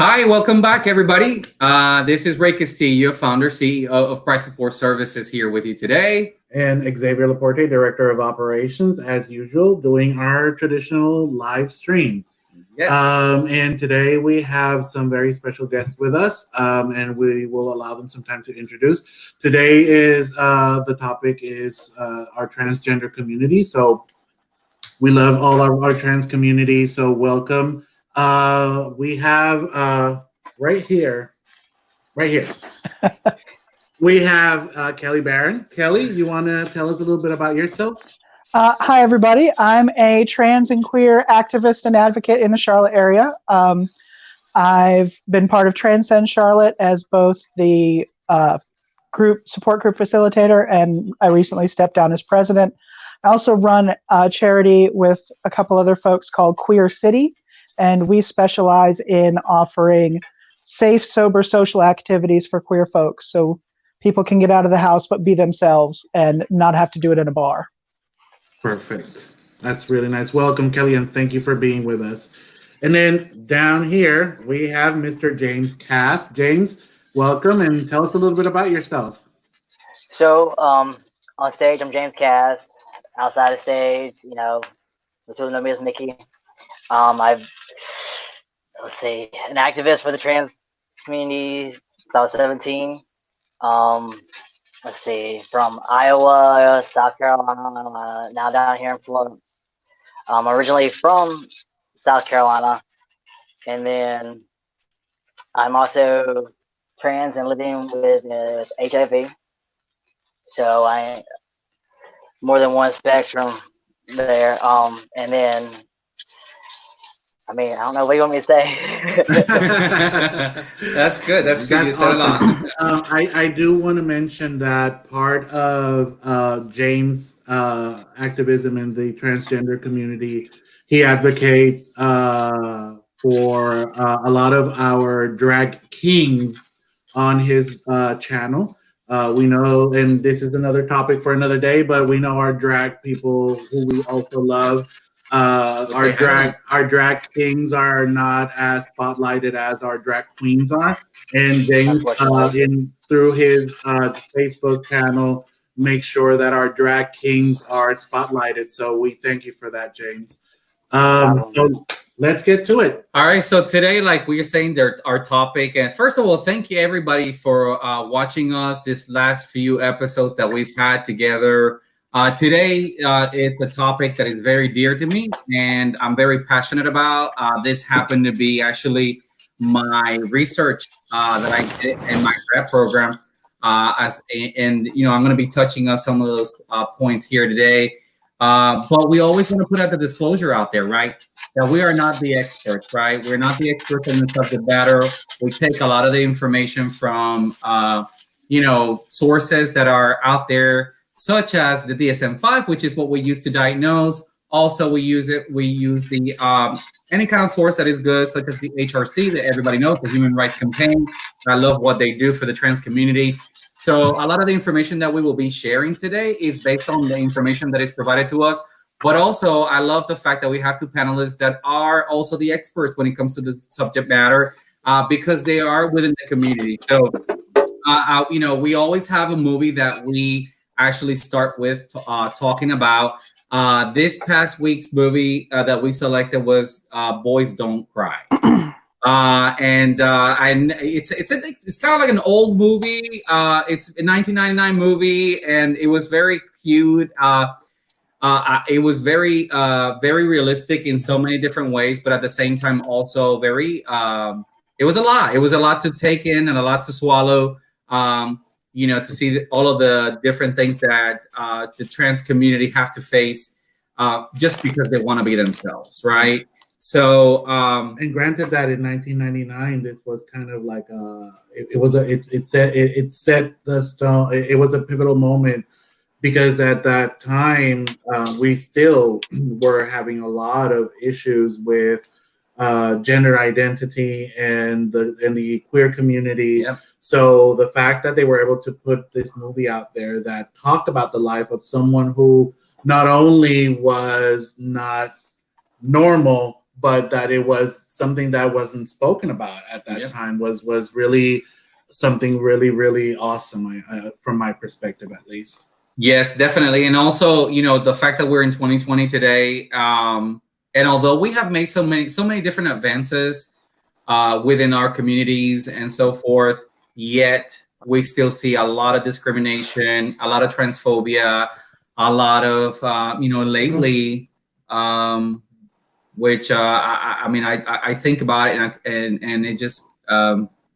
Hi, welcome back, everybody. This is Ray Castillo, founder, CEO of Price Support Services, here with you today. And Xavier Laporte, Director of Operations, as usual, doing our traditional live stream. Yes. And today we have some very special guests with us, and we will allow them some time to introduce. Today is the topic is our transgender community. So we love all our trans community. So welcome. We have right here. We have Kelly Barron. Kelly, you want to tell us a little bit about yourself? Hi, everybody. I'm a trans and queer activist and advocate in the Charlotte area. I've been part of Transcend Charlotte as both the support group facilitator, and I recently stepped down as president. I also run a charity with a couple other folks called Queer City, and we specialize in offering safe, sober social activities for queer folks, so people can get out of the house but be themselves and not have to do it in a bar. Perfect. That's really nice. Welcome, Kelly, and thank you for being with us. And then down here, we have Mr. James Cass. James, welcome, and tell us a little bit about yourself. So, on stage, I'm James Cass. Outside of stage, the two know me as Mickey. I'm an activist for the trans community since I was 17. From Iowa, South Carolina, now down here in Florida. I'm originally from South Carolina, and then I'm also trans and living with HIV. So I more than one spectrum there. And then I don't know what you want me to say. That's good. That's good. That's awesome. I do want to mention that part of James' activism in the transgender community, he advocates for a lot of our drag kings on his channel. We know, and this is another topic for another day, but we know our drag people who we also love. Our drag kings are not as spotlighted as our drag queens are, and James, through his Facebook channel, make sure that our drag kings are spotlighted. So we thank you for that, James. So let's get to it. All right. So today, like we were saying, our topic, and first of all, thank you everybody for watching us this last few episodes that we've had together. Today is a topic that is very dear to me and I'm very passionate about. This happened to be actually my research that I did in my rep program. I'm going to be touching on some of those points here today. But we always want to put out the disclosure out there, right? That we are not the experts, right? We're not the experts in the subject matter. We take a lot of the information from, sources that are out there, such as the DSM-5, which is what we use to diagnose. Also, we use the any kind of source that is good, such as the HRC that everybody knows, the Human Rights Campaign. I love what they do for the trans community. So a lot of the information that we will be sharing today is based on the information that is provided to us. But also, I love the fact that we have two panelists that are also the experts when it comes to the subject matter, because they are within the community. So, we always have a movie that we actually start with talking about. This past week's movie that we selected was Boys Don't Cry. It's kind of like an old movie. It's a 1999 movie, and it was very cute. It was very realistic in so many different ways, but at the same time also very. It was a lot. It was a lot to take in and a lot to swallow. To see all of the different things that the trans community have to face just because they want to be themselves, right? So, and granted that in 1999, this was kind of like it set the stone. It was a pivotal moment because at that time we still were having a lot of issues with gender identity and the queer community. Yep. So the fact that they were able to put this movie out there that talked about the life of someone who not only was not normal, but that it was something that wasn't spoken about at that time was really something really awesome, from my perspective at least. Yes, definitely. And also, the fact that we're in 2020 today, and although we have made so many different advances within our communities and so forth, yet we still see a lot of discrimination, a lot of transphobia, a lot of, lately, which I think about it and it just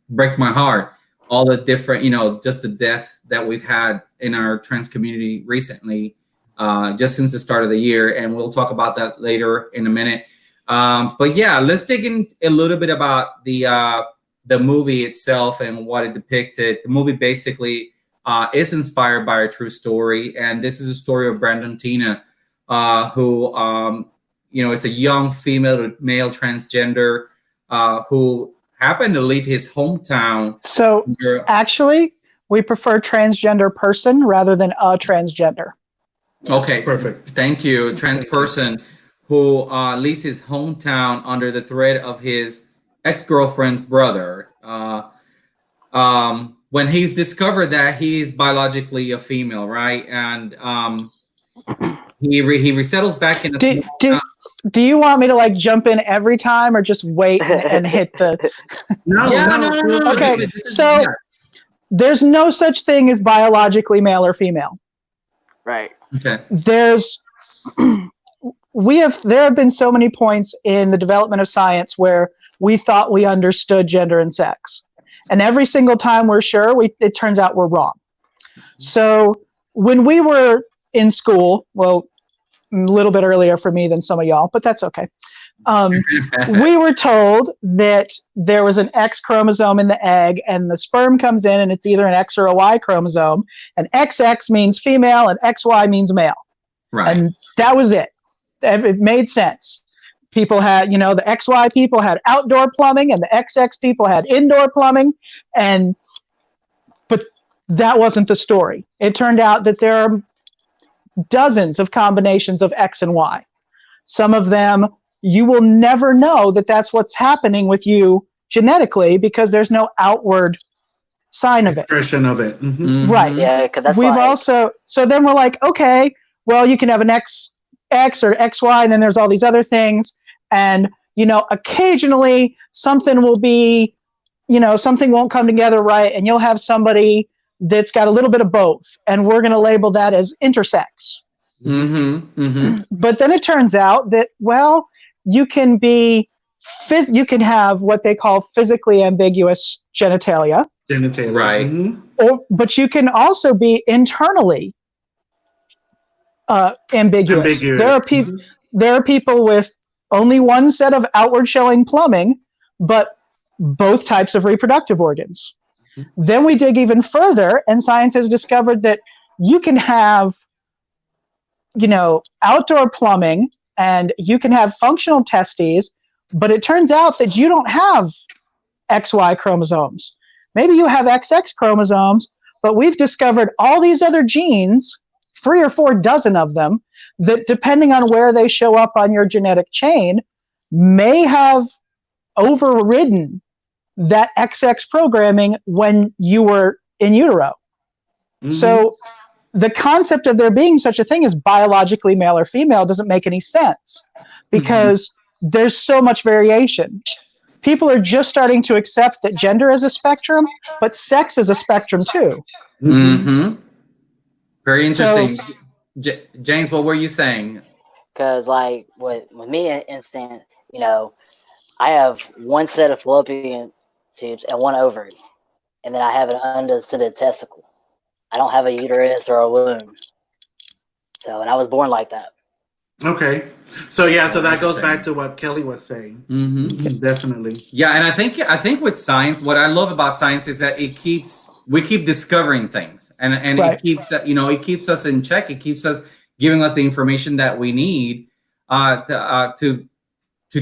breaks my heart. All the different, just the death that we've had in our trans community recently, just since the start of the year. And we'll talk about that later in a minute. But yeah, let's dig in a little bit about the movie itself and what it depicted. The movie basically is inspired by a true story. And this is a story of Brandon Teena, who, it's a young female to male transgender who happened to leave his hometown. So actually, we prefer transgender person rather than a transgender. Okay, perfect. Thank you. Trans person who leaves his hometown under the threat of his ex-girlfriend's brother. When he's discovered that he is biologically a female, right? And he resettles back in the do you want me to like jump in every time or just wait and hit the No. Okay, so there's no such thing as biologically male or female. Right. Okay. There have been so many points in the development of science where we thought we understood gender and sex. And every single time we're sure, it turns out we're wrong. So when we were in school, well, a little bit earlier for me than some of y'all, but that's okay. We were told that there was an X chromosome in the egg and the sperm comes in and it's either an X or a Y chromosome, and XX means female and XY means male. Right. And that was it. It made sense. People had, the XY people had outdoor plumbing and the XX people had indoor plumbing, but that wasn't the story. It turned out that there are dozens of combinations of X and Y. Some of them you will never know that that's what's happening with you genetically because there's no outward sign of it. Expression of it. Mm-hmm. Mm-hmm. Right. Yeah, because that's so then we're like, okay, well, you can have an XX or XY, and then there's all these other things. And, occasionally something will be, something won't come together right. And you'll have somebody that's got a little bit of both. And we're going to label that as intersex. Mm-hmm. Mm-hmm. But then it turns out that, well, you can have what they call physically ambiguous genitalia. Right. Mm-hmm. But you can also be internally ambiguous. There are people with only one set of outward showing plumbing, but both types of reproductive organs. Mm-hmm. Then we dig even further, and science has discovered that you can have, outdoor plumbing and you can have functional testes, but it turns out that you don't have XY chromosomes. Maybe you have XX chromosomes, but we've discovered all these other genes, 3 or 4 dozen of them, that depending on where they show up on your genetic chain, may have overridden that XX programming when you were in utero. Mm-hmm. So the concept of there being such a thing as biologically male or female doesn't make any sense because there's so much variation. People are just starting to accept that gender is a spectrum, but sex is a spectrum too. Mm-hmm. Very interesting. So, James, what were you saying? Because, like, with me, instant, I have one set of fallopian tubes and one ovary, and then I have an undescended testicle. I don't have a uterus or a womb. So, and I was born like that. Okay. So that goes back to what Kelly was saying. Mm-hmm. Definitely. Yeah, and I think with science, what I love about science is that we keep discovering things, and right. It keeps us in check. It keeps us giving us the information that we need to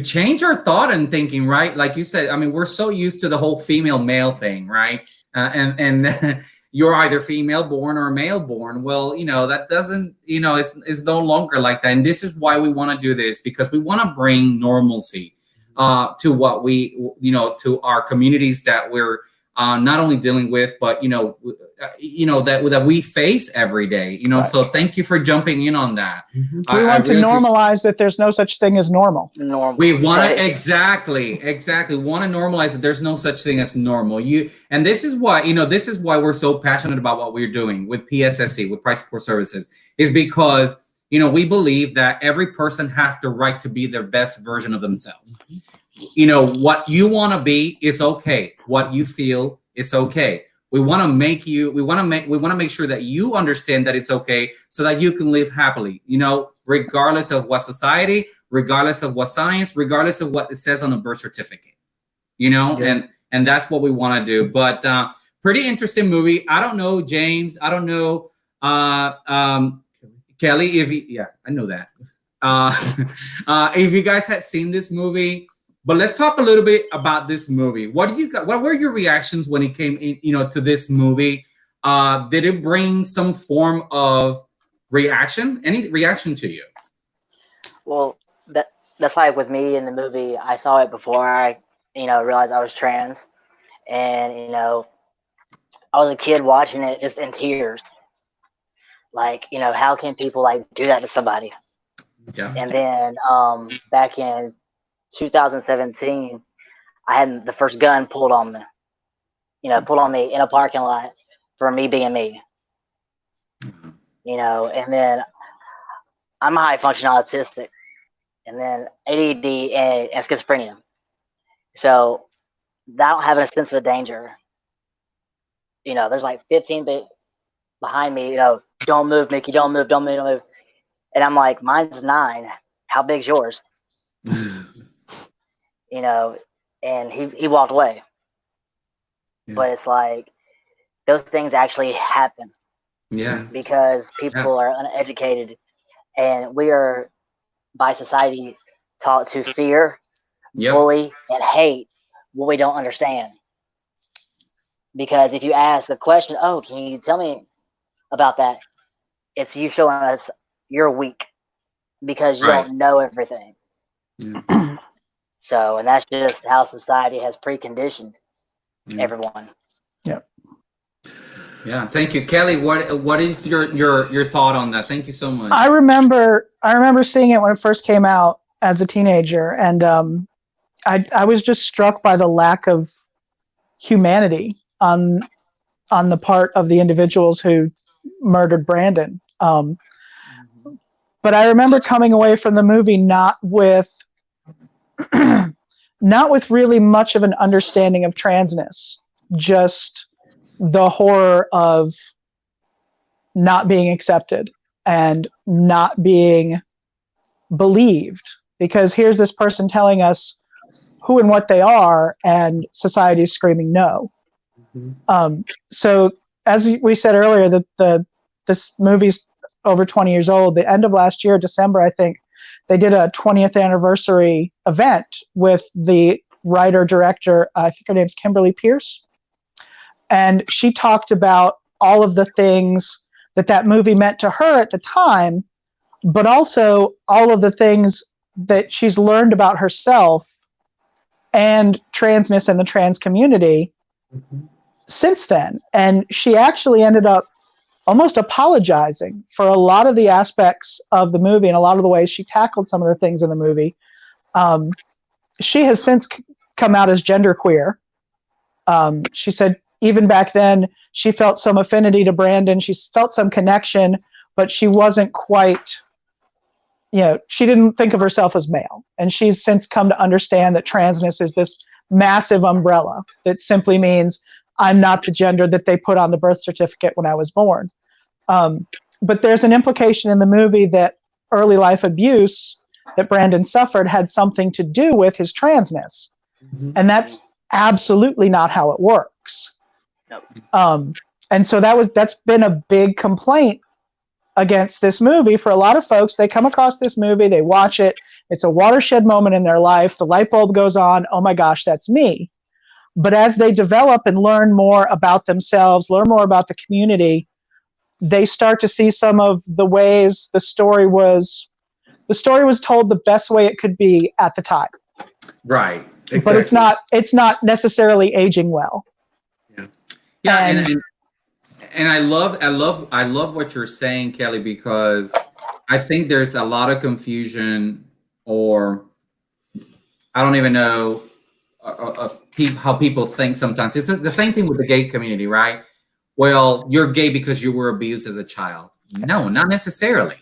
change our thought and thinking. Right, like you said. I mean, we're so used to the whole female male thing, right? And you're either female born or male born. Well, that doesn't, it's no longer like that. And this is why we want to do this, because we want to bring normalcy to what we, to our communities that we're not only dealing with, but that we face every day. Right. So thank you for jumping in on that. Mm-hmm. We want to normalize that there's no such thing as normal. We want to exactly want to normalize that there's no such thing as normal. And this is why we're so passionate about what we're doing with PSSC, with Price Support Services, is because we believe that every person has the right to be their best version of themselves. What you want to be is okay. What you feel, it's okay. We want to make sure that you understand that it's okay, so that you can live happily, regardless of what society, regardless of what science, regardless of what it says on a birth certificate, and that's what we want to do. But pretty interesting movie. I don't know, James. I don't know, Kelly. I know that. If you guys had seen this movie. But let's talk a little bit about this movie. What were your reactions when it came in, to this movie? Did it bring some form of reaction? Any reaction to you? Well, that's like with me in the movie. I saw it before I, realized I was trans, and I was a kid watching it just in tears. Like, how can people like do that to somebody? Yeah. And then back in 2017, I had the first gun pulled on me in a parking lot for me being me. And then I'm high functional autistic, and then ADD and schizophrenia. So I don't have a sense of danger. There's like 15 behind me, don't move, Mickey, don't move. And I'm like, mine's 9. How big's yours? And he walked away. Yeah. But it's like those things actually happen. Yeah. Because people are uneducated, and we are by society taught to fear, bully, and hate what we don't understand. Because if you ask a question, can you tell me about that? It's you showing us you're weak because you don't know everything. Yeah. So, and that's just how society has preconditioned everyone. Yeah. Yeah. Thank you, Kelly. What is your thought on that? Thank you so much. I remember seeing it when it first came out as a teenager, and I was just struck by the lack of humanity on the part of the individuals who murdered Brandon. But I remember coming away from the movie not with really much of an understanding of transness, just the horror of not being accepted and not being believed, because here's this person telling us who and what they are, and society is screaming no. Mm-hmm. So as we said earlier, that this movie's over 20 years old. The end of last year, December, I think, they did a 20th anniversary event with the writer-director, I think her name's Kimberly Pierce. And she talked about all of the things that movie meant to her at the time, but also all of the things that she's learned about herself and transness and the trans community since then. And she actually ended up almost apologizing for a lot of the aspects of the movie and a lot of the ways she tackled some of the things in the movie. She has since come out as genderqueer. She said even back then she felt some affinity to Brandon. She felt some connection, but she wasn't quite, she didn't think of herself as male. And she's since come to understand that transness is this massive umbrella that simply means I'm not the gender that they put on the birth certificate when I was born. But there's an implication in the movie that early life abuse that Brandon suffered had something to do with his transness. Mm-hmm. And that's absolutely not how it works. Nope. And so that's been a big complaint against this movie for a lot of folks. They come across this movie, they watch it, it's a watershed moment in their life, the light bulb goes on, oh my gosh, that's me. But as they develop and learn more about themselves, learn more about the community, they start to see some of the ways the story was told the best way it could be at the time. Right. Exactly. But it's not necessarily aging well. Yeah, And- and I love what you're saying, Kelly, because I think there's a lot of confusion, or I don't even know how people think sometimes. It's the same thing with the gay community, right? Well, you're gay because you were abused as a child. No, not necessarily.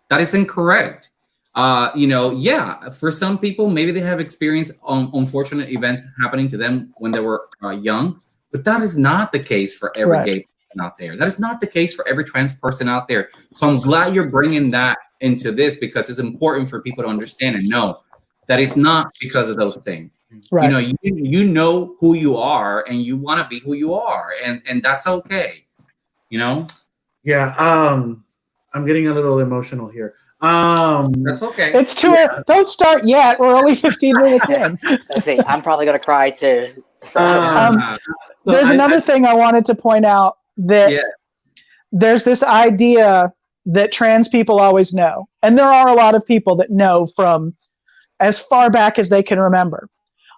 That is incorrect. For some people, maybe they have experienced unfortunate events happening to them when they were young, but that is not the case for every Right. gay person out there. That is not the case for every trans person out there. So I'm glad you're bringing that into this, because it's important for people to understand and know that it's not because of those things. Right. You know who you are, and you want to be who you are, and that's okay. Yeah. I'm getting a little emotional here. That's okay. It's too don't start yet. We're only 15 minutes in. Let's see. I'm probably gonna cry too. So, There's another thing I wanted to point out, that Yeah. there's this idea that trans people always know. And there are a lot of people that know from as far back as they can remember.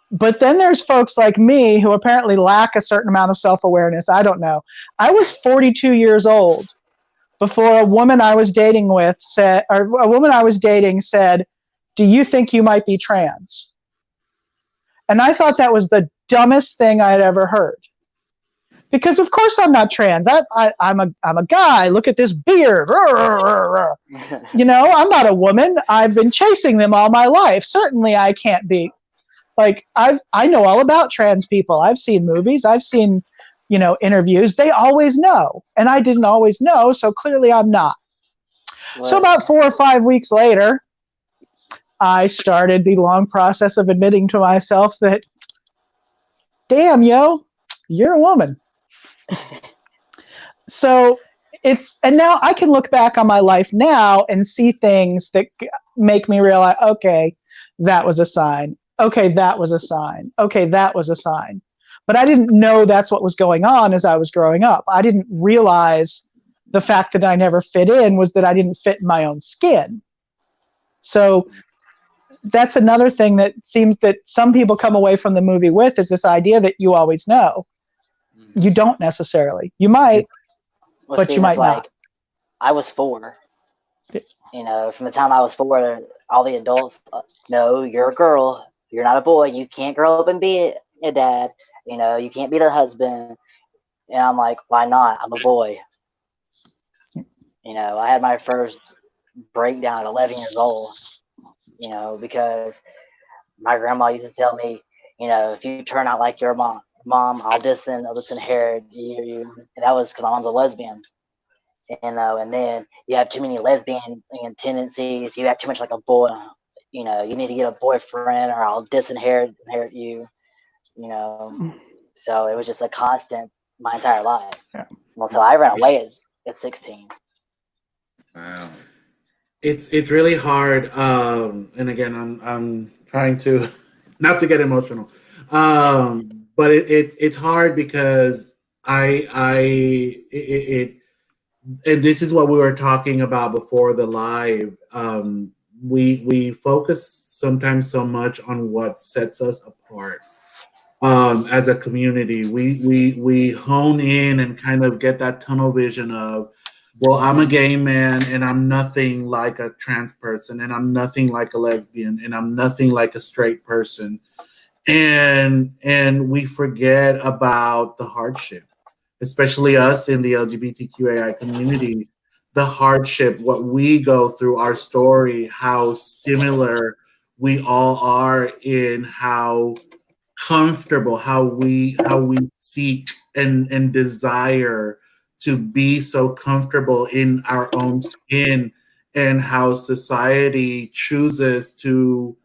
But then there's folks like me who apparently lack a certain amount of self-awareness. I don't know. I was 42 years old before a woman I was dating said, "Do you think you might be trans?" And I thought that was the dumbest thing I'd ever heard. Because of course I'm not trans. I'm a guy. Look at this beard. I'm not a woman. I've been chasing them all my life. Certainly I can't be. Like, I know all about trans people. I've seen movies. I've seen, interviews. They always know. And I didn't always know, so clearly I'm not. So about 4 or 5 weeks later, I started the long process of admitting to myself that, damn, you're a woman. So and now I can look back on my life now and see things that make me realize, okay, that was a sign. Okay, that was a sign. Okay, that was a sign. But I didn't know that's what was going on as I was growing up. I didn't realize the fact that I never fit in was that I didn't fit in my own skin. So that's another thing that seems that some people come away from the movie with, is this idea that you always know. You don't necessarily. You might, but you might not. I was 4. From the time I was 4, all the adults, no, you're a girl. You're not a boy. You can't grow up and be a dad. You can't be the husband. And I'm like, why not? I'm a boy. I had my first breakdown at 11 years old, because my grandma used to tell me, if you turn out like your mom, I'll disinherit you. And that was because my mom's a lesbian. And then you have too many lesbian tendencies. You act too much like a boy. You need to get a boyfriend, or I'll disinherit you. So it was just a constant my entire life. Yeah. Well, so I ran away at 16. Wow. It's really hard. And again, I'm trying to not to get emotional. But it's hard because and this is what we were talking about before the live. We focus sometimes so much on what sets us apart as a community. We hone in and kind of get that tunnel vision of, well, I'm a gay man and I'm nothing like a trans person, and I'm nothing like a lesbian, and I'm nothing like a straight person. And we forget about the hardship, especially us in the LGBTQAI community, the hardship, what we go through, our story, how similar we all are in how comfortable, how we seek and desire to be so comfortable in our own skin, and how society chooses to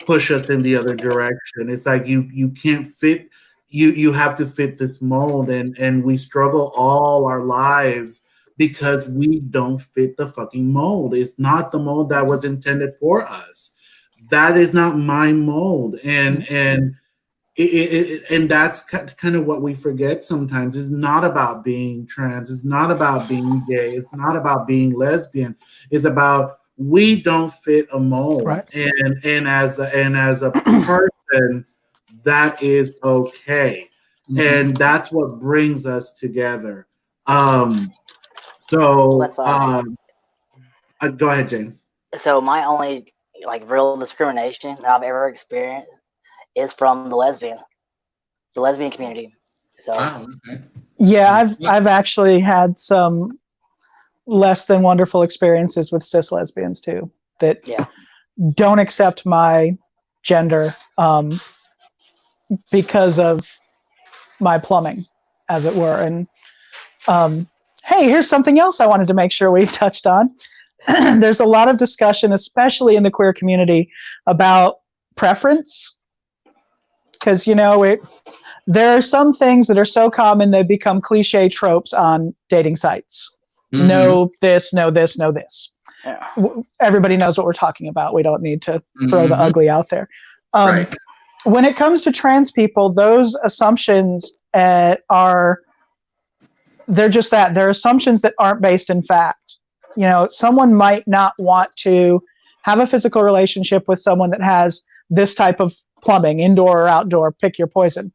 push us in the other direction. It's like you can't fit, you have to fit this mold, and we struggle all our lives because we don't fit the fucking mold. It's not the mold that was intended for us. That is not my mold. And and that's kind of what we forget sometimes. It's not about being trans. It's not about being gay. It's not about being lesbian. It's about we don't fit a mold, Right. and as a person, that is okay, and that's what brings us together. So go ahead, James. So my only like real discrimination that I've ever experienced is from the lesbian community. So Wow, okay. Yeah, I've actually had some less than wonderful experiences with cis lesbians too that yeah, don't accept my gender because of my plumbing, as it were. And hey, here's something else I wanted to make sure we touched on. There's a lot of discussion, especially in the queer community, about preference. Because, you know, there are some things that are so common they become cliche tropes on dating sites. Mhm. No this, no this, no this. yeah. Everybody knows what we're talking about. We don't need to throw the Mhm. ugly out there. Right. When it comes to trans people, those assumptions they're just that. They're assumptions that aren't based in fact. You know, someone might not want to have a physical relationship with someone that has this type of plumbing, indoor or outdoor, pick your poison.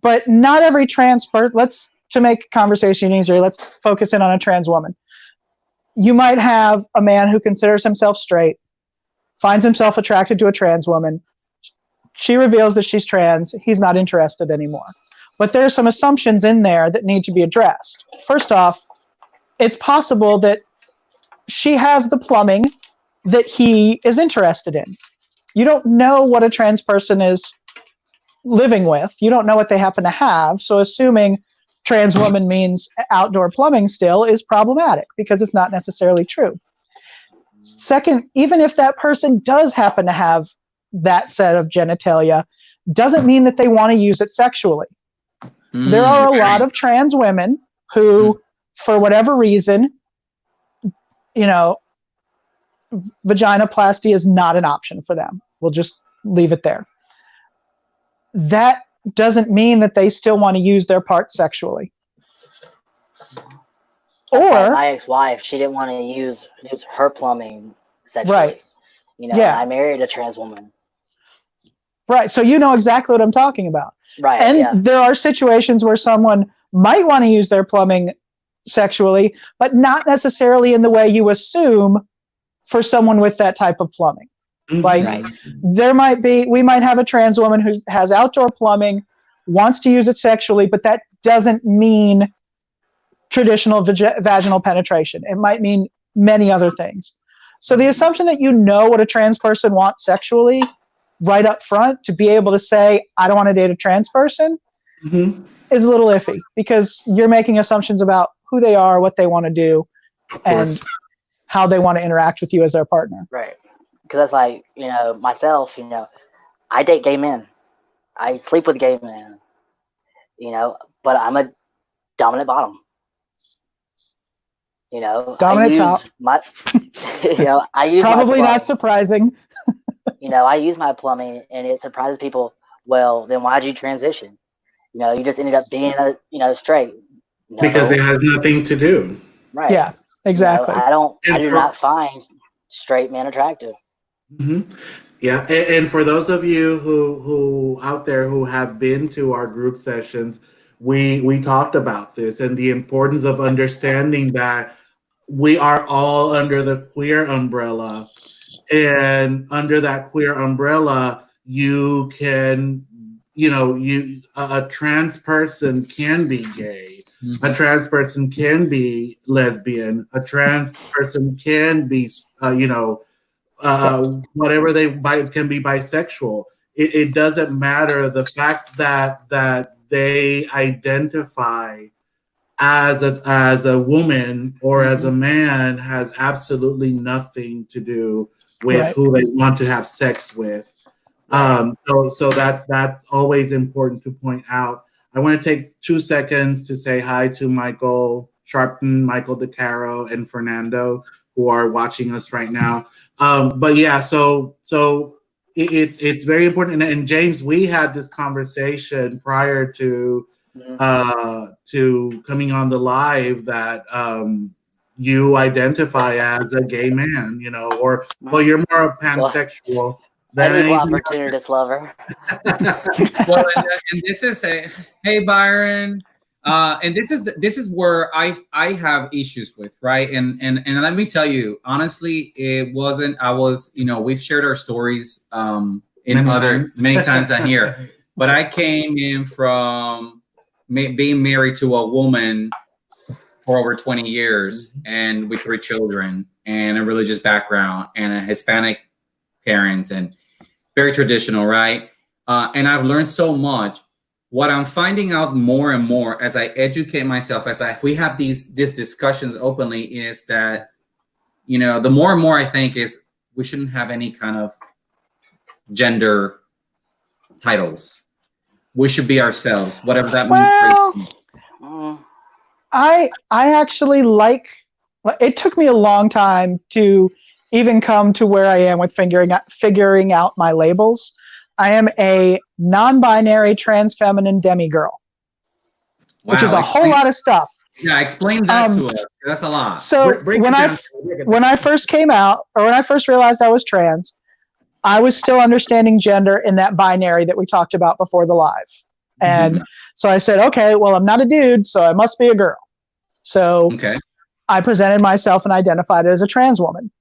But not every trans person, to make conversation easier, let's focus in on a trans woman. You might have a man who considers himself straight, finds himself attracted to a trans woman. She reveals that she's trans. He's not interested anymore. But there are some assumptions in there that need to be addressed. First off, it's possible that she has the plumbing that he is interested in. You don't know what a trans person is living with. You don't know what they happen to have. So assuming trans woman means outdoor plumbing still is problematic because it's not necessarily true. Second, even if that person does happen to have that set of genitalia, doesn't mean that they want to use it sexually. There are a lot of trans women who, for whatever reason, you know, vaginoplasty is not an option for them. We'll just leave it there. That doesn't mean that they still want to use their parts sexually. That's like Or my ex-wife, she didn't want to use her plumbing sexually. Right. You know, Yeah. I married a trans woman. right, so you know exactly what I'm talking about. Right. And yeah. there are situations where someone might want to use their plumbing sexually, but not necessarily in the way you assume for someone with that type of plumbing. Like Right. we might have a trans woman who has outdoor plumbing, wants to use it sexually, but that doesn't mean traditional vaginal penetration. It might mean many other things. So the assumption that you know what a trans person wants sexually right up front to be able to say, I don't want to date a trans person is a little iffy because you're making assumptions about who they are, what they want to do, and how they want to interact with you as their partner. Right. Because that's like, you know, myself, you know, I date gay men. I sleep with gay men, you know, but I'm a dominant bottom. You know, Dominant top. I use Probably my not surprising. You know, I use my plumbing and it surprises people. Well, then why did you transition? You know, you just ended up being straight. No. Because it has nothing to do. Right. Yeah, exactly. You know, I do not find straight men attractive. Yeah, and for those of you who out there who have been to our group sessions, we talked about this and the importance of understanding that we are all under the queer umbrella, and under that queer umbrella, you can, a trans person can be gay, a trans person can be lesbian, a trans person can be, whatever they can be bisexual. It doesn't matter. The fact that they identify as a woman or as a man has absolutely nothing to do with who they want to have sex with. So that's always important to point out. I want to take 2 seconds to say hi to Michael Sharpton, Michael DeCaro, and Fernando, who are watching us right now. But yeah, so it's very important. And James, we had this conversation prior to coming on the live that you identify as a gay man, you know, or well, you're more a pansexual than an equal anything else. opportunist lover. Well, and this is a hey Byron, and this is where I have issues with, right? And let me tell you honestly, it wasn't. I was, you know, we've shared our stories many times on here, but I came in from being married to a woman for over 20 years and with 3 children and a religious background and a Hispanic parents and very traditional, right? And I've learned so much. What I'm finding out more and more as I educate myself, if we have these discussions openly, is that, you know, the more and more I think is we shouldn't have any kind of gender titles. We should be ourselves, whatever that means. Well, I actually like. It took me a long time to even come to where I am with figuring out my labels. I am a non-binary trans feminine demigirl, which is a whole lot of stuff. Yeah, explain that to us. That's a lot. So when I first came out, or when I first realized I was trans, I was still understanding gender in that binary that we talked about before the live. And so I said, okay, well, I'm not a dude, so I must be a girl. So I presented myself and identified as a trans woman.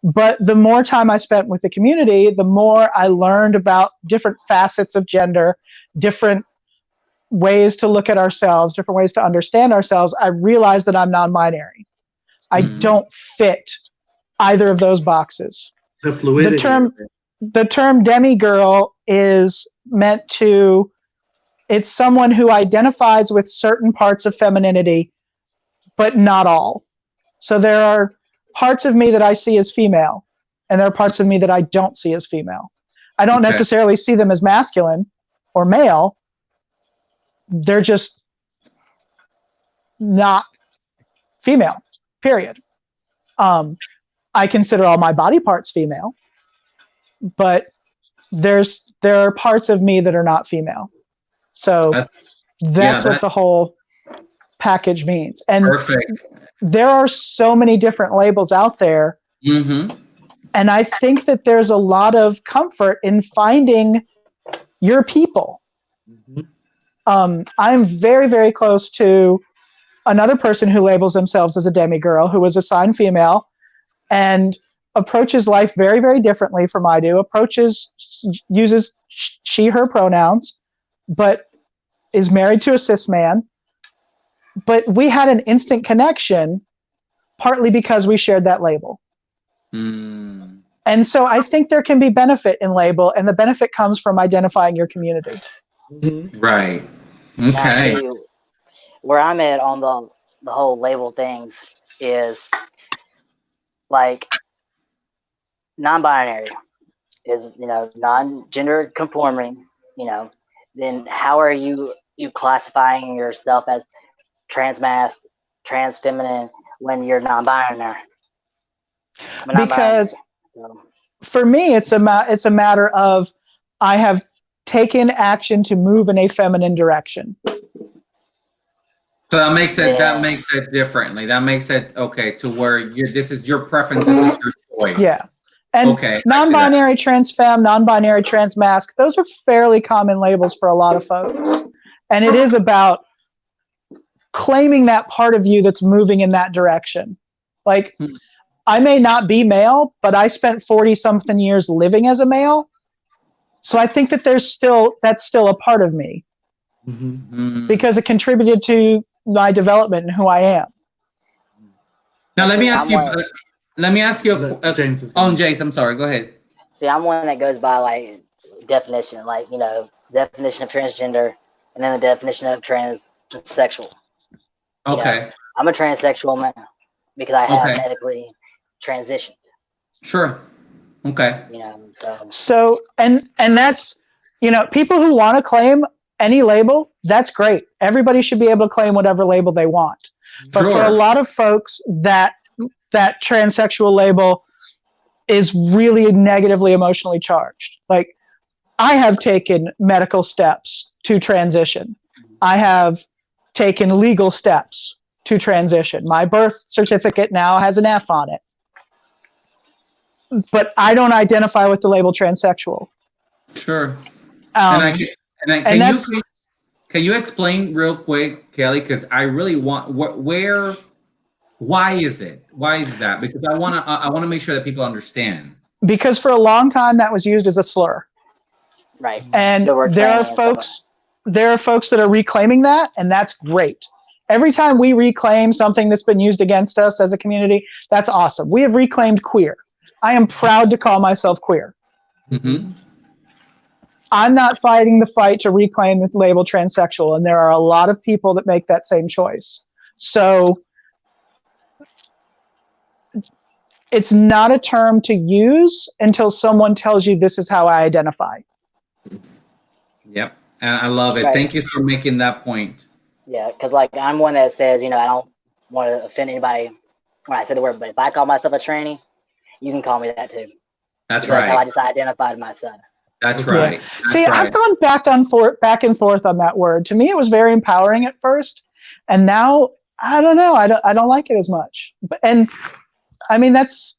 But the more time I spent with the community, the more I learned about different facets of gender, different ways to look at ourselves, different ways to understand ourselves. I realized that I'm non-binary. I don't fit either of those boxes. The fluidity. The term demigirl is meant to, it's someone who identifies with certain parts of femininity, but not all. So there are parts of me that I see as female, and there are parts of me that I don't see as female. I don't necessarily see them as masculine or male. They're just not female, period. I consider all my body parts female, but there are parts of me that are not female. So that's what the whole package means. And there are so many different labels out there. And I think that there's a lot of comfort in finding your people. I'm very, very close to another person who labels themselves as a demigirl, who was assigned female and approaches life very, very differently from I do. Uses she, her pronouns, but is married to a cis man. But we had an instant connection, partly because we shared that label. And so I think there can be benefit in label, and the benefit comes from identifying your community. Right. Okay. Where I'm at on the whole label thing is like non-binary is, you know, non-gender conforming, you know, then how are you classifying yourself as trans masc, trans feminine when you're non-binary? Because for me, it's a matter of I have taken action to move in a feminine direction. So that makes it differently. That makes it to where this is your preference, this is your choice. Yeah. And non-binary trans femme, non-binary trans masc, those are fairly common labels for a lot of folks. And it is about claiming that part of you that's moving in that direction. Like, I may not be male, but I spent 40-something years living as a male. So I think that that's still a part of me because it contributed to my development and who I am. Now let me ask you. Jace, I'm sorry. Go ahead. See, I'm one that goes by like definition, like, you know, definition of transgender, and then the definition of transsexual. Okay. You know, I'm a transsexual man because I have medically transitioned. Sure. Okay. You know, so and that's, you know, people who want to claim any label, that's great. Everybody should be able to claim whatever label they want. But for a lot of folks, that transsexual label is really negatively emotionally charged. Like, I have taken medical steps to transition. I have taken legal steps to transition. My birth certificate now has an F on it. But I don't identify with the label transsexual. Sure. Um, Can you explain real quick, Kelly? Because I really want why is it? Why is that? Because I wanna make sure that people understand. Because for a long time that was used as a slur. Right. And there are folks that are reclaiming that, and that's great. Every time we reclaim something that's been used against us as a community, that's awesome. We have reclaimed queer. I am proud to call myself queer. Mm-hmm. I'm not fighting the fight to reclaim the label transsexual, and there are a lot of people that make that same choice. So it's not a term to use until someone tells you this is how I identify. Yep, and I love it. Right. Thank you for making that point. Yeah, because like I'm one that says, I don't want to offend anybody when I say the word, but if I call myself a tranny, you can call me that too. That's That's how I right. just identified myself. That's right. That's See, right. I've gone back and forth on that word. To me, it was very empowering at first, and now I don't know. I don't like it as much. And I mean, that's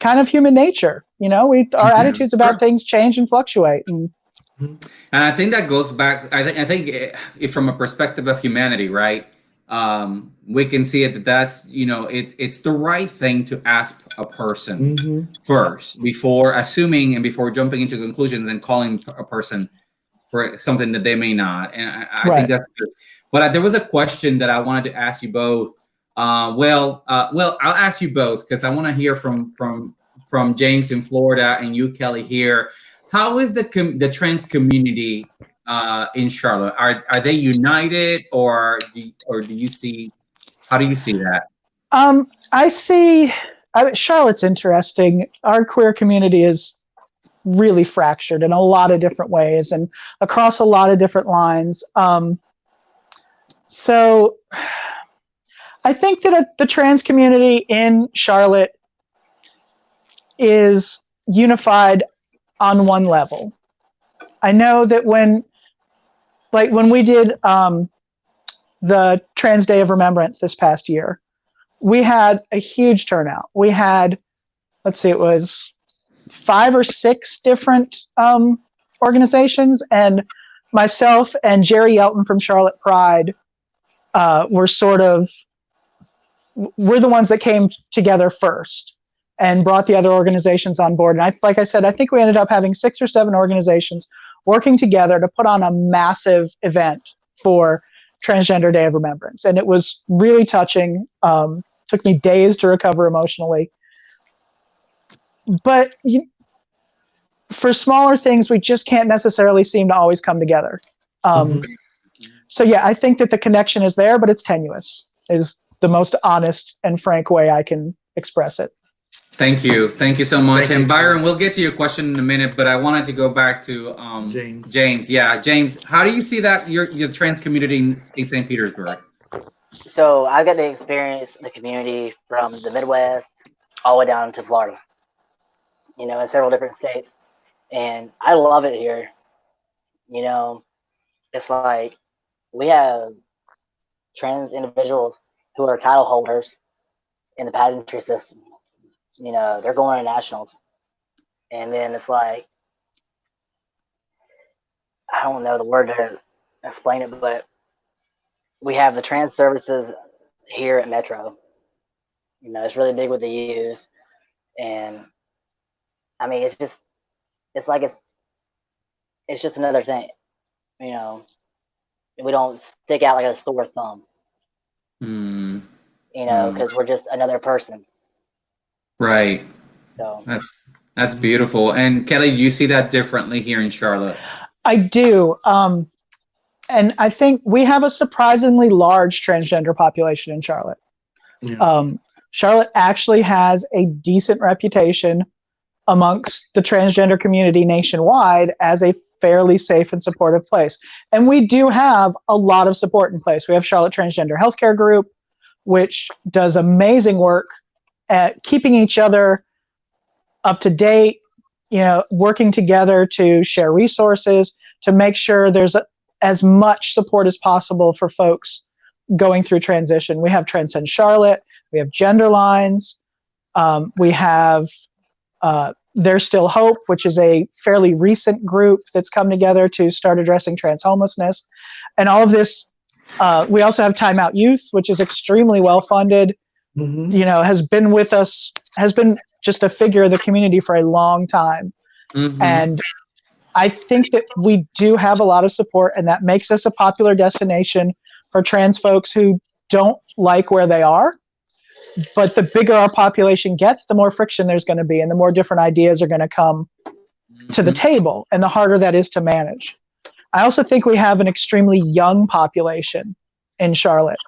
kind of human nature. Our attitudes about things change and fluctuate. And I think that goes back. I think if from a perspective of humanity, right? We can see it that's it's the right thing to ask a person first before assuming and before jumping into conclusions and calling a person for something that they may not. And I think that's good. But there was a question that I wanted to ask you both. Well, I'll ask you both because I want to hear from James in Florida and you, Kelly, here. How is the trans community in Charlotte? Are they united, or do you see? How do you see that? Charlotte's interesting. Our queer community is really fractured in a lot of different ways and across a lot of different lines. So I think that the trans community in Charlotte is unified on one level. I know that when we did the Trans Day of Remembrance this past year, we had a huge turnout. We had, it was 5 or 6 different organizations, and myself and Jerry Yelton from Charlotte Pride we're the ones that came together first and brought the other organizations on board. And like I said, I think we ended up having 6 or 7 organizations working together to put on a massive event for Transgender Day of Remembrance. And it was really touching. Took me days to recover emotionally. But for smaller things, we just can't necessarily seem to always come together. So yeah, I think that the connection is there, but it's tenuous, is the most honest and frank way I can express it. Thank you so much. And Byron, we'll get to your question in a minute, but I wanted to go back to James. Yeah, James, how do you see that your trans community in St. Petersburg? So I've got to experience the community from the Midwest all the way down to Florida, in several different states. And I love it here. It's like we have trans individuals who are title holders in the pageantry system. They're going to nationals. And then it's like, I don't know the word to explain it, but we have the trans services here at Metro. It's really big with the youth. And I mean, it's just another thing. We don't stick out like a sore thumb. Because we're just another person. Right. So that's beautiful. And Kelly, do you see that differently here in Charlotte? I do. And I think we have a surprisingly large transgender population in Charlotte. Yeah. Charlotte actually has a decent reputation amongst the transgender community nationwide as a fairly safe and supportive place. And we do have a lot of support in place. We have Charlotte Transgender Healthcare Group, which does amazing work at keeping each other up to date, working together to share resources, to make sure there's as much support as possible for folks going through transition. We have Transcend Charlotte, we have Gender Lines, we have There's Still Hope, which is a fairly recent group that's come together to start addressing trans homelessness. And all of this, we also have Time Out Youth, which is extremely well funded, has been with us, has been just a figure of the community for a long time. And I think that we do have a lot of support, and that makes us a popular destination for trans folks who don't like where they are. But the bigger our population gets, the more friction there's going to be, and the more different ideas are going to come to the table, and the harder that is to manage. I also think we have an extremely young population in Charlotte,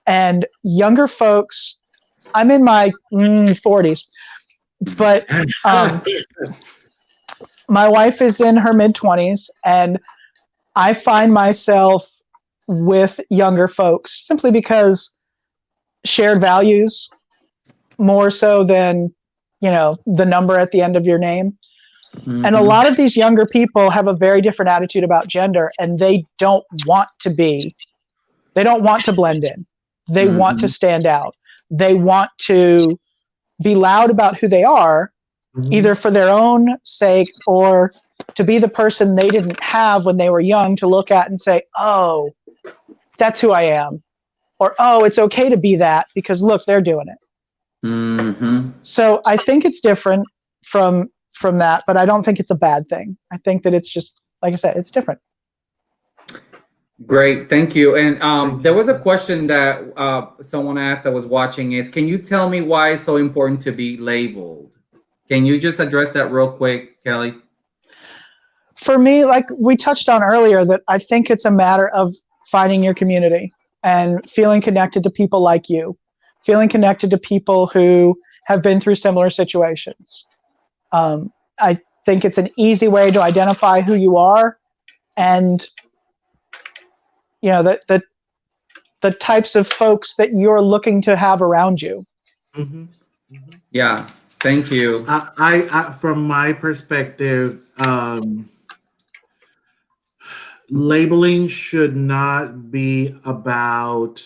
and younger folks, I'm in my 40s, but my wife is in her mid-20s, and I find myself with younger folks simply because shared values more so than, the number at the end of your name. And a lot of these younger people have a very different attitude about gender, and they don't want to blend in. They want to stand out. They want to be loud about who they are, either for their own sake or to be the person they didn't have when they were young to look at and say, oh, that's who I am. Or, oh, it's okay to be that because look, they're doing it. So I think it's different from that, but I don't think it's a bad thing. I think that it's just, like I said, it's different. Great, thank you. And there was a question that someone asked that was watching is, can you tell me why it's so important to be labeled? Can you just address that real quick, Kelly? For me, like we touched on earlier, that I think it's a matter of finding your community and feeling connected to people like you, feeling connected to people who have been through similar situations. I think it's an easy way to identify who you are, and the types of folks that you're looking to have around you. Yeah, thank you. I from my perspective, labeling should not be about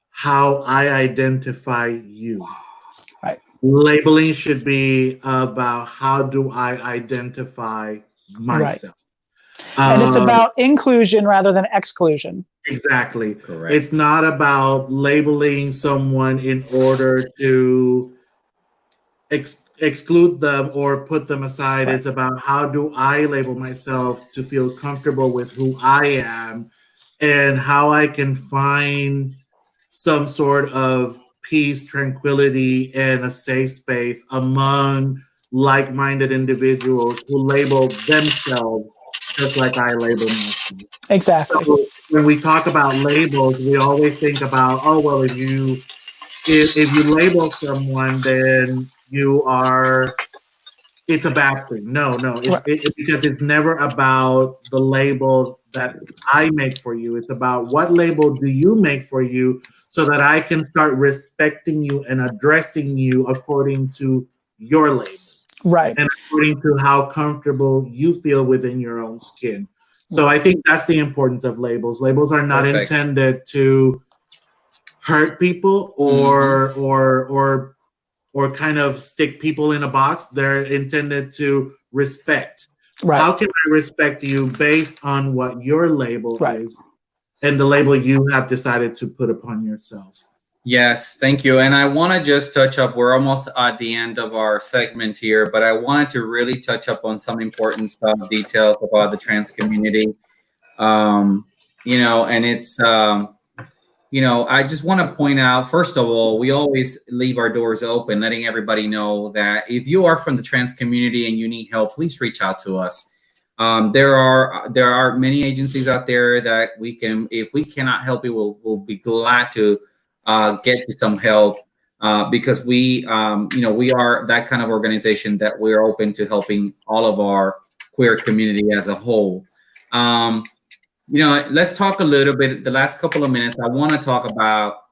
how I identify you. Right. Labeling should be about how do I identify myself. Right. And it's about inclusion rather than exclusion. Exactly. Correct. It's not about labeling someone in order to exclude them or put them aside. Right. It's about how do I label myself to feel comfortable with who I am, and how I can find some sort of peace, tranquility, and a safe space among like-minded individuals who label themselves just like I label myself. Exactly. So when we talk about labels, we always think about, oh, well, if you label someone, then it's a bad thing. No, because it's never about the label that I make for you. It's about what label do you make for you so that I can start respecting you and addressing you according to your label. Right. And according to how comfortable you feel within your own skin. So I think that's the importance of labels. Labels are not intended to hurt people or kind of stick people in a box. They're intended to respect. Right. How can I respect you based on what your label is and the label you have decided to put upon yourself? Yes, thank you. And I want to just touch up, we're almost at the end of our segment here, but I wanted to really touch up on some important stuff, details about the trans community. And it's, I just want to point out, first of all, we always leave our doors open, letting everybody know that if you are from the trans community and you need help, please reach out to us. There are many agencies out there that we can, if we cannot help you, we'll be glad to get you some help because we are that kind of organization that we're open to helping all of our queer community as a whole. Let's talk a little bit, the last couple of minutes, I want to talk about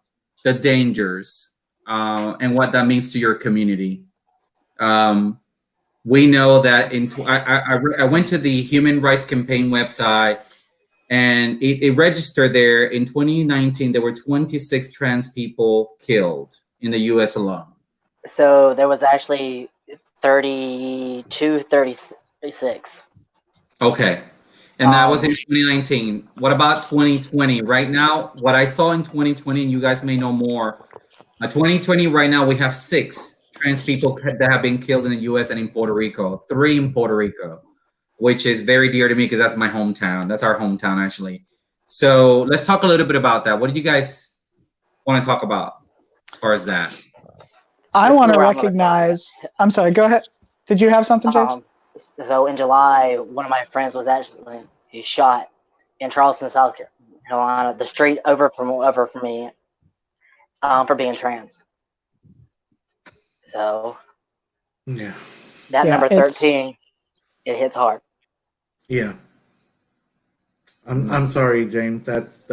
the dangers and what that means to your community. We know that I went to the Human Rights Campaign website, and it registered there in 2019. There were 26 trans people killed in the U.S. alone. So there was actually 32, 36. Okay. And that was in 2019. What about 2020? Right now, what I saw in 2020, and you guys may know more. 2020, right now, we have 6 trans people that have been killed in the U.S. and in Puerto Rico. 3 in Puerto Rico, which is very dear to me because that's my hometown. That's our hometown, actually. So let's talk a little bit about that. What do you guys want to talk about as far as that? I want to recognize. I'm sorry. Go ahead. Did you have something, James? So in July, one of my friends was actually shot in Charleston, South Carolina, the street over from me, for being trans. So Yeah. That number 13, it hits hard. Yeah. I'm sorry, James. That's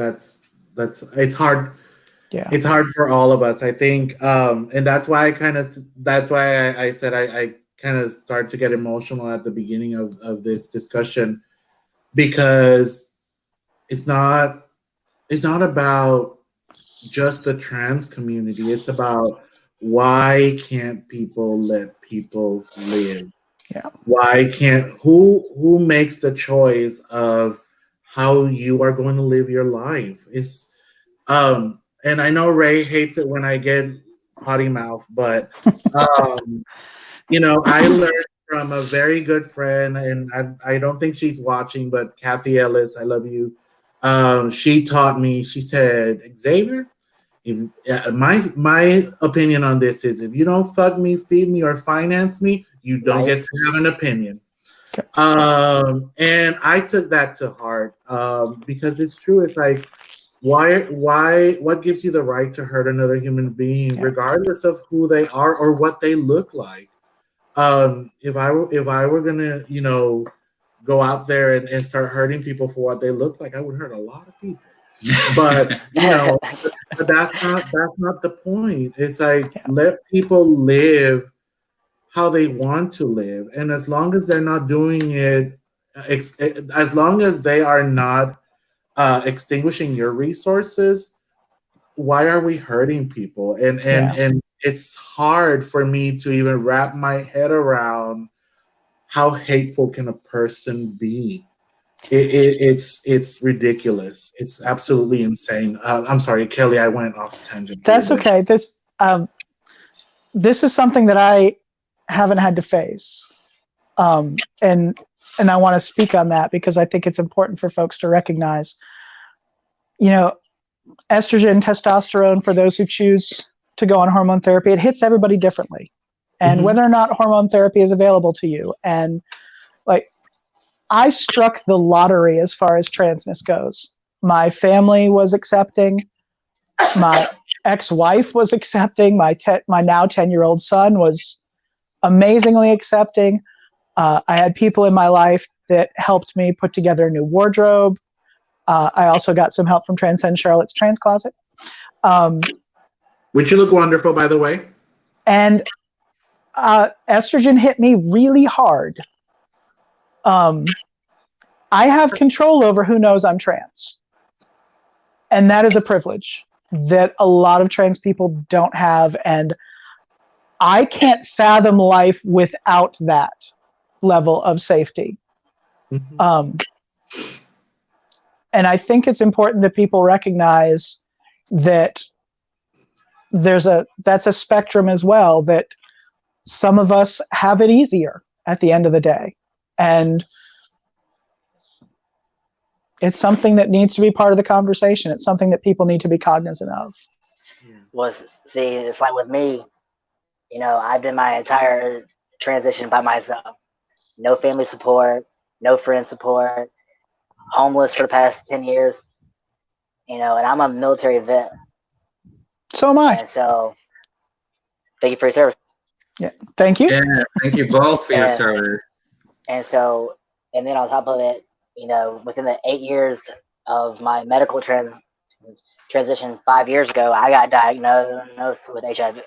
it's hard. Yeah. It's hard for all of us, I think. And that's why I said I kind of started to get emotional at the beginning of this discussion, because it's not about just the trans community. It's about, why can't people let people live? Yeah. Why can't who makes the choice of how you are going to live your life? It's and I know Ray hates it when I get potty mouth, but I learned from a very good friend, and I don't think she's watching, but Kathy Ellis, I love you. She taught me. She said, Xavier, my opinion on this is, if you don't fuck me, feed me, or finance me, you don't get to have an opinion. Okay. And I took that to heart, because it's true. It's like, what gives you the right to hurt another human being, regardless of who they are or what they look like? If I were gonna, go out there and start hurting people for what they look like, I would hurt a lot of people. But but that's not the point. It's like, let people live how they want to live, and as long as they're not doing it, as long as they are not extinguishing your resources, why are we hurting people? And it's hard for me to even wrap my head around how hateful can a person be. It's ridiculous. It's absolutely insane. I'm sorry, Kelly, I went off tangent. That's okay. This is something that I haven't had to face, and I want to speak on that because I think it's important for folks to recognize. Estrogen, testosterone, for those who choose to go on hormone therapy, it hits everybody differently, and whether or not hormone therapy is available to you, and I struck the lottery as far as transness goes. My family was accepting. My ex-wife was accepting. My now 10-year-old son was amazingly accepting. I had people in my life that helped me put together a new wardrobe. I also got some help from Transcend Charlotte's Trans Closet. Which you look wonderful, by the way. And estrogen hit me really hard. I have control over who knows I'm trans. And that is a privilege that a lot of trans people don't have. And I can't fathom life without that level of safety. And I think it's important that people recognize that that's a spectrum as well, that some of us have it easier at the end of the day. And it's something that needs to be part of the conversation. It's something that people need to be cognizant of. Well, see, it's like with me, I've done my entire transition by myself. No family support, no friend support, homeless for the past 10 years, and I'm a military vet. So am I. And so, thank you for your service. Yeah, thank you. Yeah, thank you both for your service. And then on top of it, within the 8 years of my medical transition 5 years ago, I got diagnosed with HIV.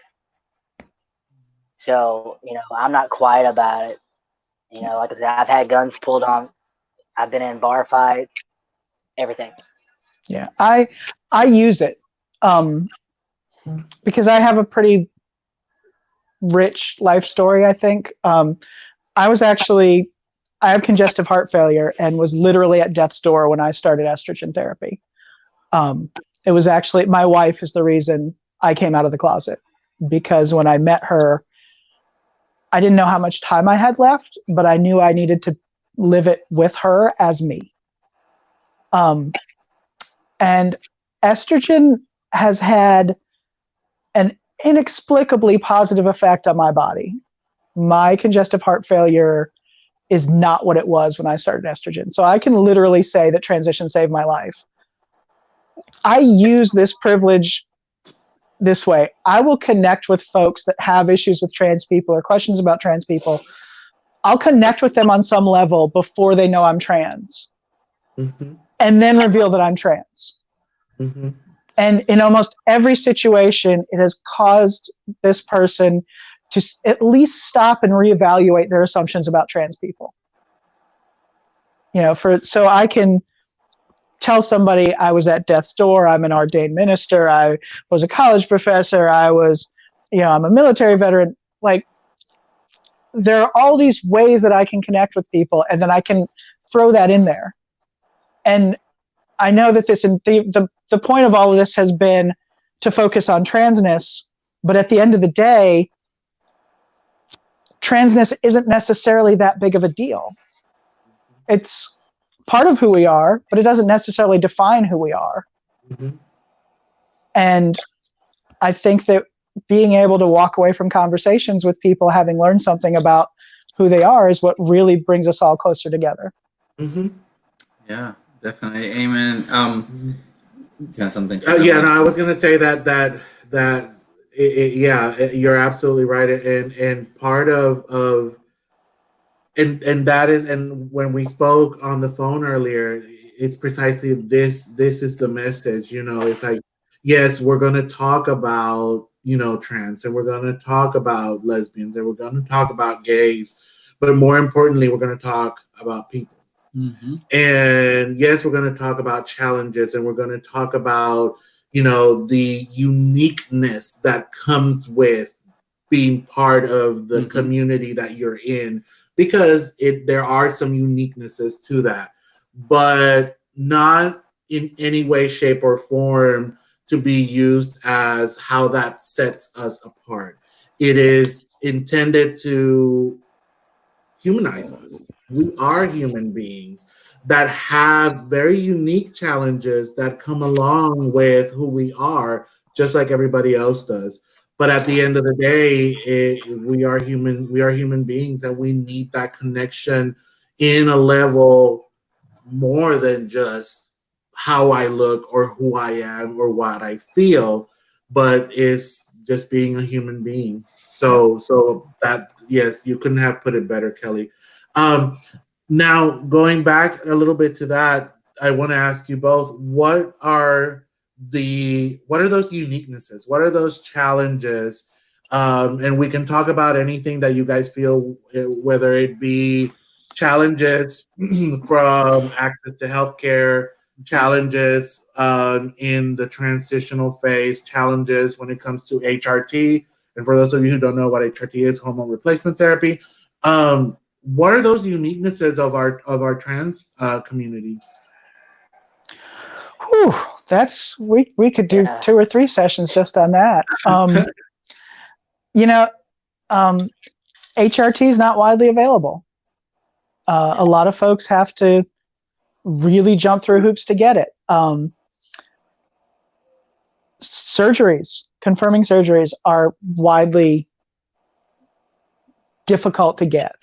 So, I'm not quiet about it. Like I said, I've had guns pulled on. I've been in bar fights, everything. Yeah, I use it because I have a pretty rich life story, I think. I have congestive heart failure and was literally at death's door when I started estrogen therapy. It was actually, my wife is the reason I came out of the closet, because when I met her, I didn't know how much time I had left, but I knew I needed to live it with her as me. And estrogen has had an inexplicably positive effect on my body. My congestive heart failure is not what it was when I started estrogen. So I can literally say that transition saved my life. I use this privilege this way. I will connect with folks that have issues with trans people or questions about trans people. I'll connect with them on some level before they know I'm trans, and then reveal that I'm trans. And in almost every situation, it has caused this person to at least stop and reevaluate their assumptions about trans people. So I can tell somebody I was at death's door, I'm an ordained minister, I was a college professor, I'm a military veteran. Like, there are all these ways that I can connect with people, and then I can throw that in there. And I know that the point of all of this has been to focus on transness, but at the end of the day, transness isn't necessarily that big of a deal. It's part of who we are, but it doesn't necessarily define who we are. And I think that being able to walk away from conversations with people having learned something about who they are is what really brings us all closer together. Yeah, definitely. Amen. Something. Yeah, no, I was gonna say that you're absolutely right, and part of and that is, and when we spoke on the phone earlier, it's precisely this is the message. It's like, yes, we're gonna talk about trans, and we're gonna talk about lesbians, and we're gonna talk about gays, but more importantly, we're gonna talk about people. And yes, we're going to talk about challenges, and we're going to talk about, the uniqueness that comes with being part of the community that you're in, because there are some uniquenesses to that, but not in any way, shape, or form to be used as how that sets us apart. It is intended to humanize us. We are human beings that have very unique challenges that come along with who we are, just like everybody else does. But at the end of the day, we are human. We are human beings, and we need that connection in a level more than just how I look or who I am or what I feel, but is just being a human being. So that, yes, you couldn't have put it better, Kelly. Now, going back a little bit to that, I want to ask you both, what are those uniquenesses? What are those challenges? And we can talk about anything that you guys feel, whether it be challenges from access to healthcare, challenges in the transitional phase, challenges when it comes to HRT. And for those of you who don't know what HRT is, hormone replacement therapy. What are those uniquenesses of our trans community? Whew, we could do 2 or 3 sessions just on that. HRT is not widely available. A lot of folks have to really jump through hoops to get it. Confirming surgeries are widely difficult to get.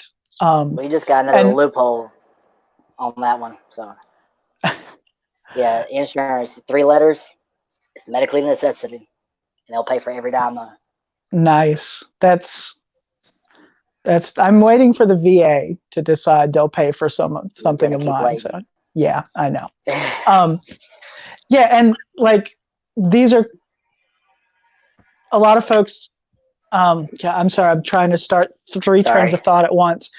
We just got another loophole on that one. So, yeah, insurance, 3 letters. It's medically necessity, and they'll pay for every dime. Nice. That's. I'm waiting for the VA to decide they'll pay for something of mine. Waiting. So, yeah, I know. Yeah, and like these are a lot of folks Yeah, I'm sorry. I'm trying to start three Sorry. trains of thought at once.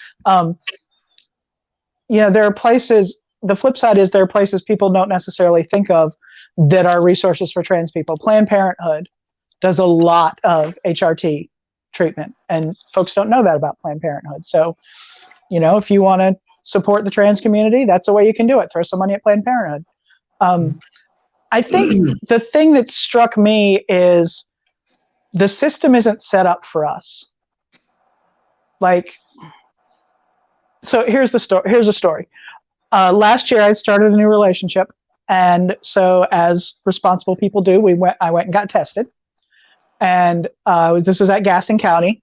There are places, the flip side is there are places people don't necessarily think of that are resources for trans people. Planned Parenthood does a lot of HRT treatment, and folks don't know that about Planned Parenthood. So, if you want to support the trans community, that's a way you can do it. Throw some money at Planned Parenthood. I think the thing that struck me is the system isn't set up for us. So here's the story. Here's a story. Last year, I started a new relationship, and so as responsible people do, I went and got tested, and this was at Gaston County,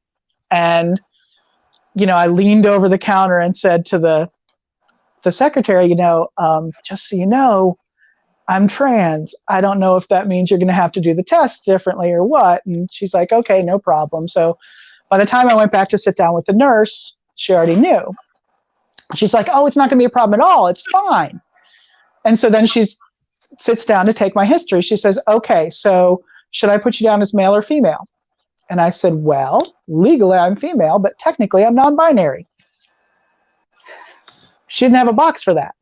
and I leaned over the counter and said to the secretary, just so you know, I'm trans. I don't know if that means you're going to have to do the test differently or what. And she's like, okay, no problem. So by the time I went back to sit down with the nurse, she already knew. She's like, oh, it's not going to be a problem at all. It's fine. And so then she sits down to take my history. She says, okay, so should I put you down as male or female? And I said, well, legally I'm female, but technically I'm non-binary. She didn't have a box for that.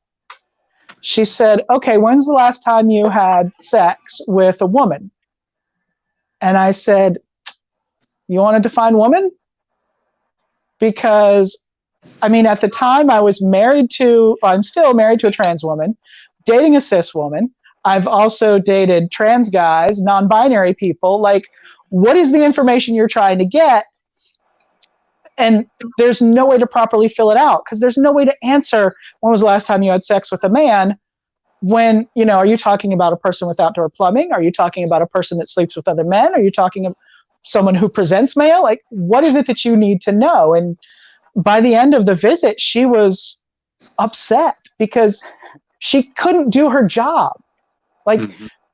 She said, okay, when's the last time you had sex with a woman? And I said, you want to define woman? Because, at the time I'm still married to a trans woman, dating a cis woman. I've also dated trans guys, non-binary people. Like, what is the information you're trying to get? And there's no way to properly fill it out because there's no way to answer when was the last time you had sex with a man. When, are you talking about a person with outdoor plumbing? Are you talking about a person that sleeps with other men? Are you talking about someone who presents male? Like, what is it that you need to know? And by the end of the visit, she was upset because she couldn't do her job. Like,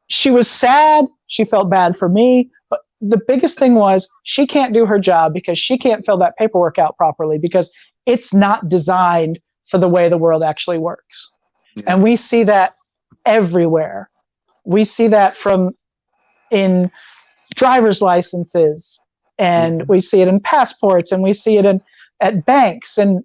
she was sad. She felt bad for me. But the biggest thing was she can't do her job because she can't fill that paperwork out properly because it's not designed for the way the world actually works. Yeah. And we see that everywhere. We see that in driver's licenses, and we see it in passports, and we see it at banks. And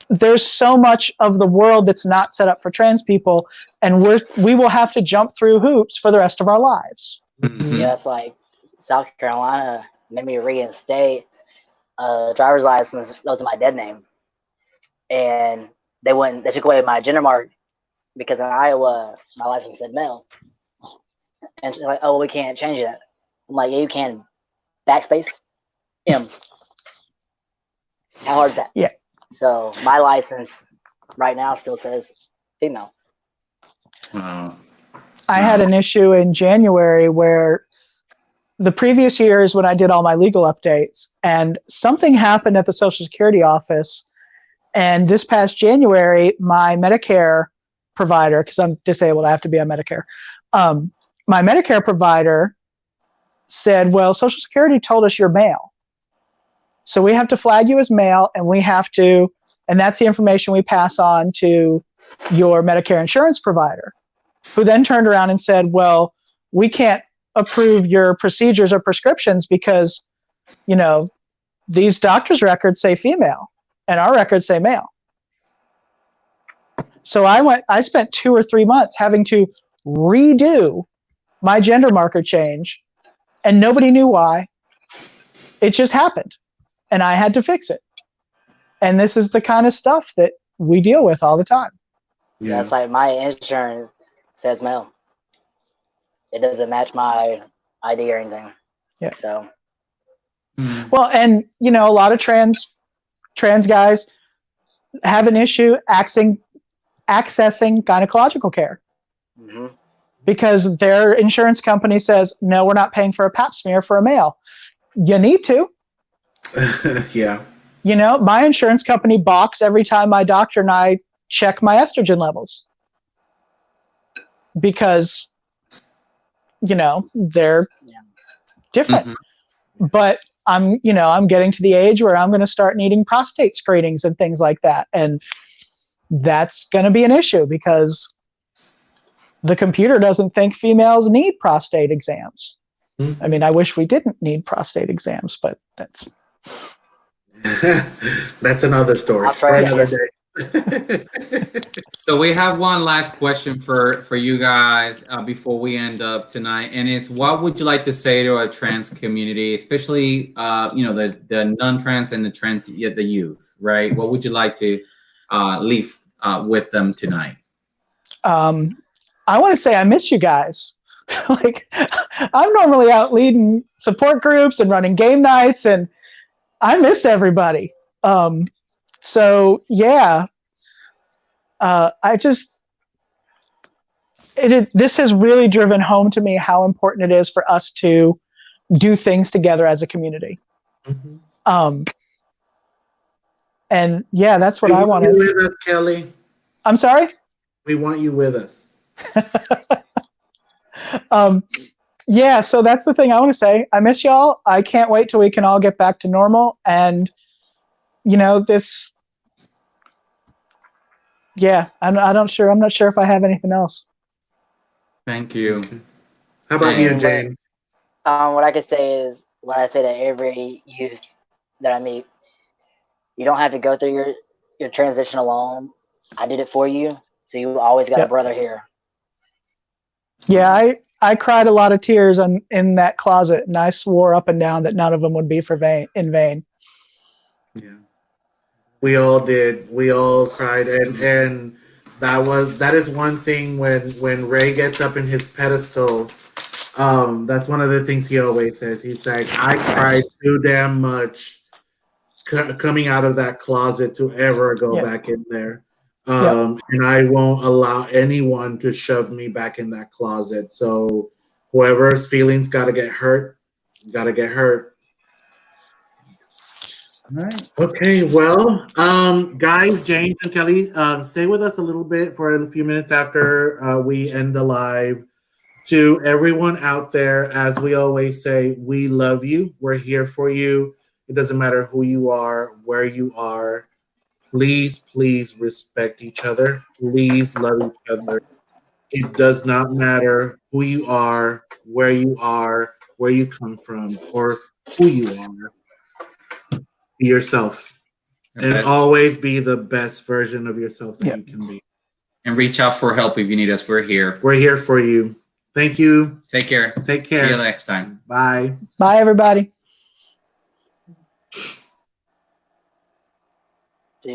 there's so much of the world that's not set up for trans people, and we will have to jump through hoops for the rest of our lives. Yeah, it's like South Carolina made me reinstate driver's license was my dead name, and they took away my gender mark because in Iowa my license said male, and she's like, oh, well, we can't change it. I'm like, yeah, you can. Backspace M. How hard is that? Yeah. So my license right now still says female. I had an issue in January where the previous years when I did all my legal updates, and something happened at the Social Security office. And this past January, my Medicare provider, because I'm disabled, I have to be on Medicare. My Medicare provider said, well, Social Security told us you're male. So we have to flag you as male, and that's the information we pass on to your Medicare insurance provider, who then turned around and said, well, we can't approve your procedures or prescriptions because, these doctors' records say female and our records say male. So I spent 2 or 3 months having to redo my gender marker change, and nobody knew why. It just happened, and I had to fix it. And this is the kind of stuff that we deal with all the time. Yeah, it's like my insurance says male. It doesn't match my ID or anything. Yeah. So. Well, and a lot of trans guys have an issue accessing gynecological care because their insurance company says, no, we're not paying for a pap smear for a male. You need to. Yeah. My insurance company balks every time my doctor and I check my estrogen levels because, they're different. But I'm getting to the age where I'm going to start needing prostate screenings and things like that. And that's going to be an issue because the computer doesn't think females need prostate exams. I mean, I wish we didn't need prostate exams, but that's That's another story I'll for try another it. day. So we have one last question for you guys before we end up tonight, and it's what would you like to say to our trans community, especially the non-trans and the trans, the youth, right? What would you like to leave with them tonight? I want to say I miss you guys. Like, I'm normally out leading support groups and running game nights, and I miss everybody. So yeah, this has really driven home to me how important it is for us to do things together as a community. Mm-hmm. And yeah, that's what I want wanted. you with us, Kelly. I'm sorry? We want you with us. Yeah, so that's the thing I want to say. I miss y'all. I can't wait till we can all get back to normal. And, I'm not sure if I have anything else. Thank you. How about you, James? What I can say is what I say to every youth that I meet. You don't have to go through your transition alone. I did it for you, so you always got a brother here. Yeah, I cried a lot of tears in that closet, and I swore up and down that none of them would be in vain. Yeah, we all did. We all cried, and that is one thing when Ray gets up in his pedestal. That's one of the things he always says. He's like, I cried too damn much coming out of that closet to ever go back in there. And I won't allow anyone to shove me back in that closet. So whoever's feelings got to get hurt. All right. Okay. Well, guys, James and Kelly, stay with us a little bit for a few minutes after we end the live. To everyone out there, as we always say, we love you. We're here for you. It doesn't matter who you are, where you are. Please, please respect each other. Please love each other. It does not matter who you are, where you come from, or who you are. Be yourself. And always be the best version of yourself that you can be. And reach out for help if you need us. We're here. We're here for you. Thank you. Take care. Take care. See you next time. Bye. Bye, everybody.